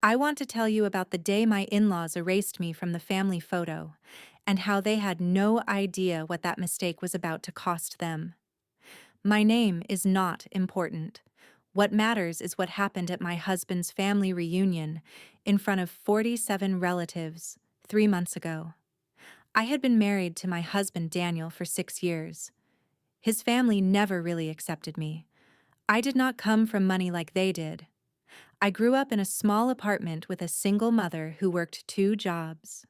I want to tell you about the day my in-laws erased me from the family photo and how they had no idea what that mistake was about to cost them. My name is not important. What matters is what happened at my husband's family reunion in front of 47 relatives 3 months ago. I had been married to my husband Daniel for 6 years. His family never really accepted me. I did not come from money like they did. I grew up in a small apartment with a single mother who worked 2 jobs.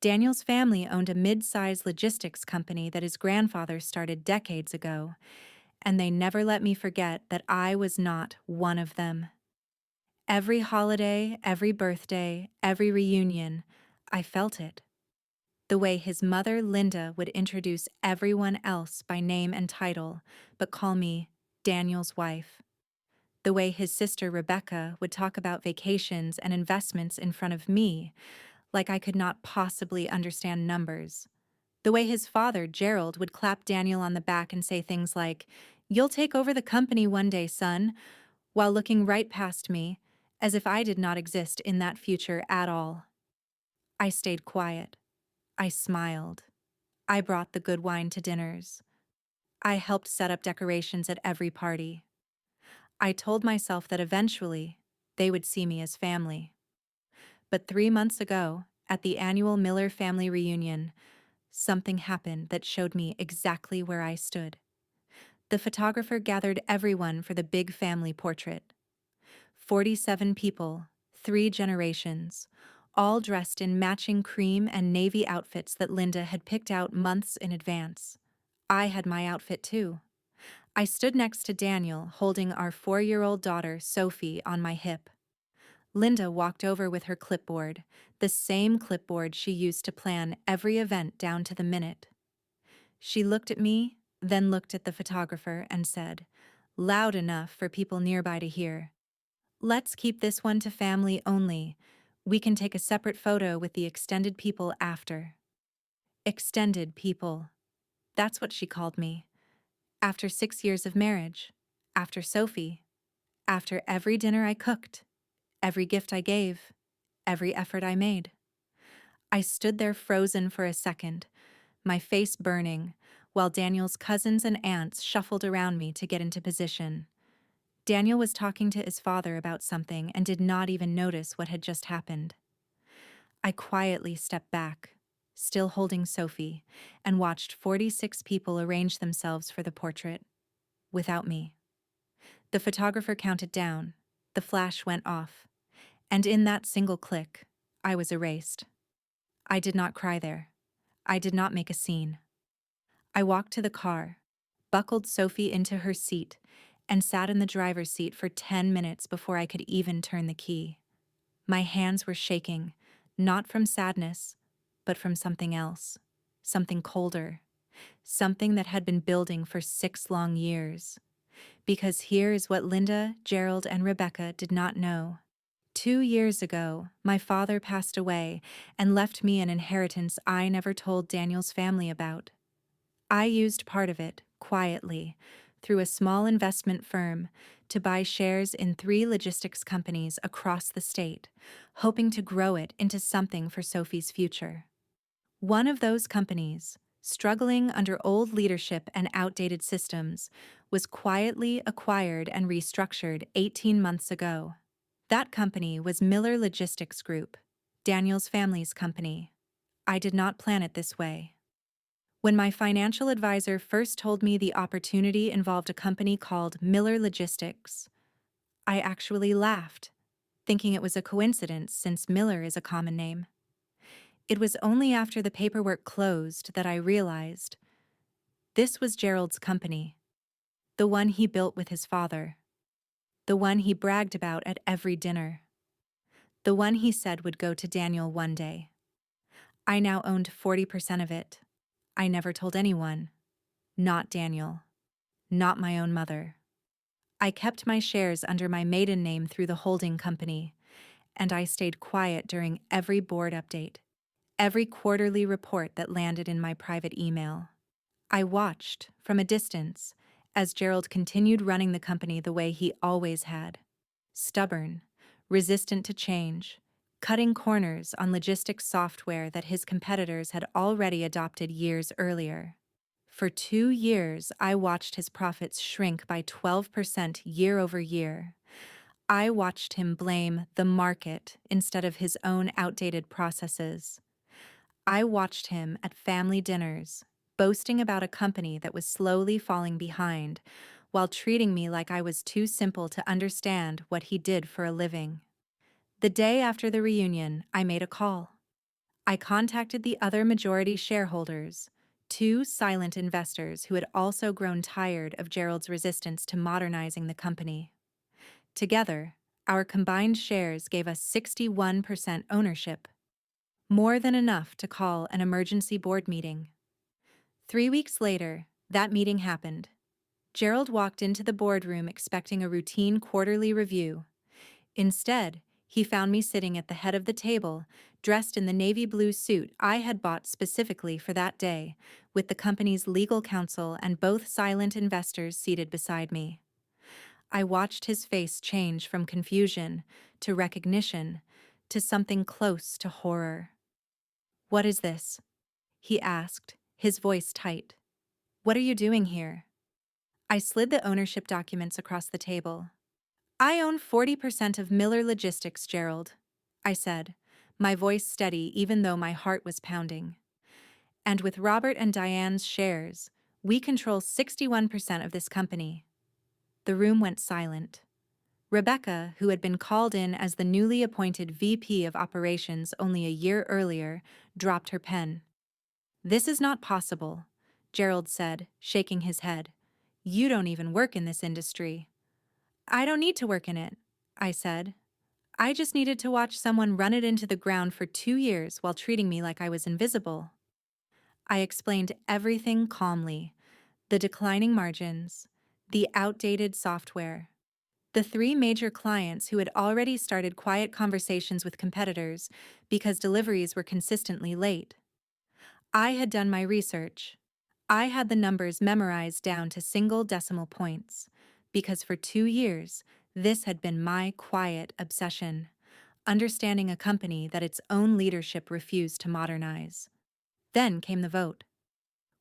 Daniel's family owned a mid-sized logistics company that his grandfather started decades ago, and they never let me forget that I was not one of them. Every holiday, every birthday, every reunion, I felt it. The way his mother, Linda, would introduce everyone else by name and title, but call me Daniel's wife. The way his sister, Rebecca, would talk about vacations and investments in front of me, like I could not possibly understand numbers. The way his father, Gerald, would clap Daniel on the back and say things like, "You'll take over the company one day, son," while looking right past me, as if I did not exist in that future at all. I stayed quiet. I smiled. I brought the good wine to dinners. I helped set up decorations at every party. I told myself that eventually they would see me as family. But 3 months ago, at the annual Miller family reunion, something happened that showed me exactly where I stood. The photographer gathered everyone for the big family portrait. 47 people, 3 generations, all dressed in matching cream and navy outfits that Linda had picked out months in advance. I had my outfit too. I stood next to Daniel, holding our 4-year-old daughter, Sophie, on my hip. Linda walked over with her clipboard, the same clipboard she used to plan every event down to the minute. She looked at me, then looked at the photographer and said, loud enough for people nearby to hear, "Let's keep this one to family only. We can take a separate photo with the extended people after." Extended people. That's what she called me. After 6 years of marriage. After Sophie. After every dinner I cooked. Every gift I gave. Every effort I made. I stood there frozen for a second, my face burning, while Daniel's cousins and aunts shuffled around me to get into position. Daniel was talking to his father about something and did not even notice what had just happened. I quietly stepped back, still holding Sophie, and watched 46 people arrange themselves for the portrait, without me. The photographer counted down, the flash went off, and in that single click, I was erased. I did not cry there. I did not make a scene. I walked to the car, buckled Sophie into her seat, and sat in the driver's seat for 10 minutes before I could even turn the key. My hands were shaking, not from sadness, but from something else, something colder, something that had been building for 6 long years. Because here is what Linda, Gerald, and Rebecca did not know. 2 years ago, my father passed away and left me an inheritance I never told Daniel's family about. I used part of it, quietly, through a small investment firm, to buy shares in 3 logistics companies across the state, hoping to grow it into something for Sophie's future. One of those companies, struggling under old leadership and outdated systems, was quietly acquired and restructured 18 months ago. That company was Miller Logistics Group, Daniel's family's company. I did not plan it this way. When my financial advisor first told me the opportunity involved a company called Miller Logistics, I actually laughed, thinking it was a coincidence since Miller is a common name. It was only after the paperwork closed that I realized this was Gerald's company, the one he built with his father, the one he bragged about at every dinner, the one he said would go to Daniel one day. I now owned 40% of it. I never told anyone, not Daniel, not my own mother. I kept my shares under my maiden name through the holding company, and I stayed quiet during every board update, every quarterly report that landed in my private email. I watched, from a distance, as Gerald continued running the company the way he always had. Stubborn, resistant to change, cutting corners on logistics software that his competitors had already adopted years earlier. For 2 years, I watched his profits shrink by 12% year over year. I watched him blame the market instead of his own outdated processes. I watched him at family dinners, boasting about a company that was slowly falling behind, while treating me like I was too simple to understand what he did for a living. The day after the reunion, I made a call. I contacted the other majority shareholders, two silent investors who had also grown tired of Gerald's resistance to modernizing the company. Together, our combined shares gave us 61% ownership, more than enough to call an emergency board meeting. 3 weeks later, that meeting happened. Gerald walked into the boardroom expecting a routine quarterly review. Instead, he found me sitting at the head of the table, dressed in the navy blue suit I had bought specifically for that day, with the company's legal counsel and both silent investors seated beside me. I watched his face change from confusion to recognition to something close to horror. "What is this?" he asked, his voice tight. "What are you doing here?" I slid the ownership documents across the table. "I own 40% of Miller Logistics, Gerald," I said, my voice steady even though my heart was pounding. "And with Robert and Diane's shares, we control 61% of this company." The room went silent. Rebecca, who had been called in as the newly appointed VP of Operations only a year earlier, dropped her pen. "This is not possible," Gerald said, shaking his head. "You don't even work in this industry." "I don't need to work in it," I said. "I just needed to watch someone run it into the ground for 2 years while treating me like I was invisible." I explained everything calmly: the declining margins, the outdated software, the three major clients who had already started quiet conversations with competitors because deliveries were consistently late. I had done my research. I had the numbers memorized down to single decimal points, because for 2 years, this had been my quiet obsession: understanding a company that its own leadership refused to modernize. Then came the vote.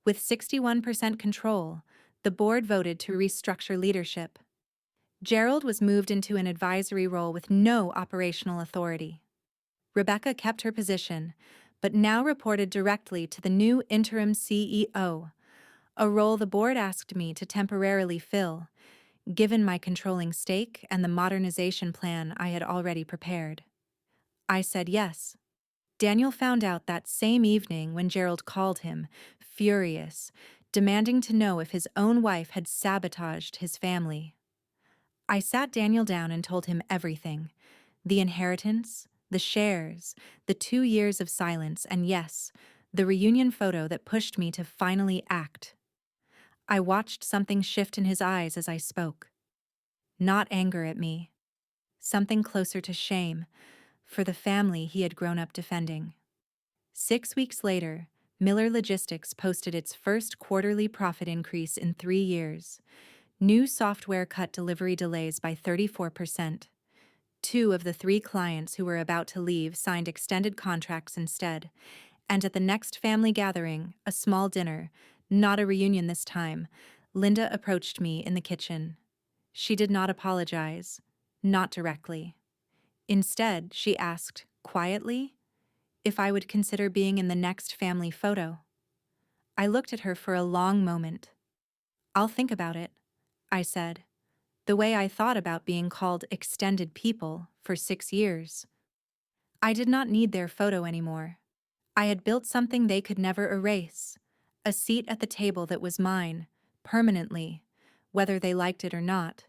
With 61% control, the board voted to restructure leadership. Gerald was moved into an advisory role with no operational authority. Rebecca kept her position, but now reported directly to the new interim CEO, a role the board asked me to temporarily fill, given my controlling stake and the modernization plan I had already prepared. I said yes. Daniel found out that same evening when Gerald called him, furious, demanding to know if his own wife had sabotaged his family. I sat Daniel down and told him everything: the inheritance, the shares, the 2 years of silence, and yes, the reunion photo that pushed me to finally act. I watched something shift in his eyes as I spoke. Not anger at me. Something closer to shame, for the family he had grown up defending. 6 weeks later, Miller Logistics posted its first quarterly profit increase in 3 years. New software cut delivery delays by 34%. Two of the three clients who were about to leave signed extended contracts instead. And at the next family gathering, a small dinner, not a reunion this time, Linda approached me in the kitchen. She did not apologize, not directly. Instead, she asked, quietly, if I would consider being in the next family photo. I looked at her for a long moment. "I'll think about it," I said, the way I thought about being called extended people for 6 years. I did not need their photo anymore. I had built something they could never erase, a seat at the table that was mine, permanently, whether they liked it or not.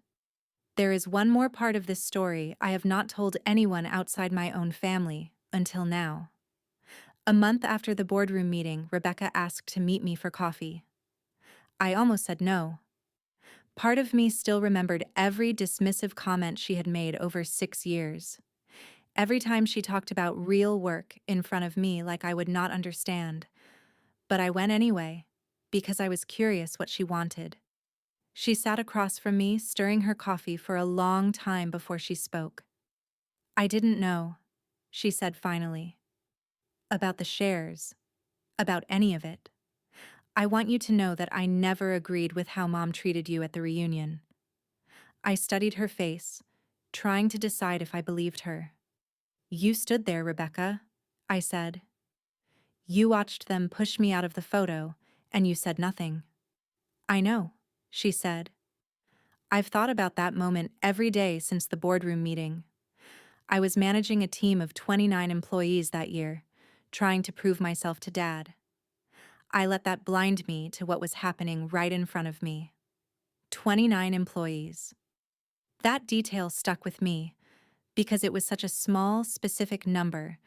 There is one more part of this story I have not told anyone outside my own family until now. A month after the boardroom meeting, Rebecca asked to meet me for coffee. I almost said no. Part of me still remembered every dismissive comment she had made over 6 years. Every time she talked about real work in front of me like I would not understand. But I went anyway, because I was curious what she wanted. She sat across from me, stirring her coffee for a long time before she spoke. I didn't know, she said finally, about the shares, about any of it. I want you to know that I never agreed with how Mom treated you at the reunion. I studied her face, trying to decide if I believed her. You stood there, Rebecca, I said. You watched them push me out of the photo, and you said nothing. I know, she said. I've thought about that moment every day since the boardroom meeting. I was managing a team of 29 employees that year, trying to prove myself to Dad. I let that blind me to what was happening right in front of me. 29 employees. That detail stuck with me because it was such a small, specific number,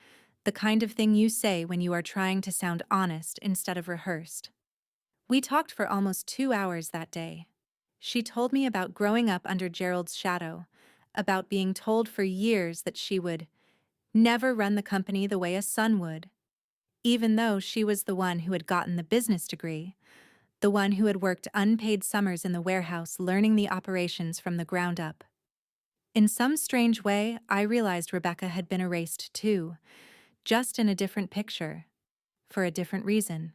the kind of thing you say when you are trying to sound honest instead of rehearsed. We talked for almost 2 hours that day. She told me about growing up under Gerald's shadow, about being told for years that she would never run the company the way a son would, even though she was the one who had gotten the business degree, the one who had worked unpaid summers in the warehouse learning the operations from the ground up. In some strange way, I realized Rebecca had been erased too, just in a different picture, for a different reason.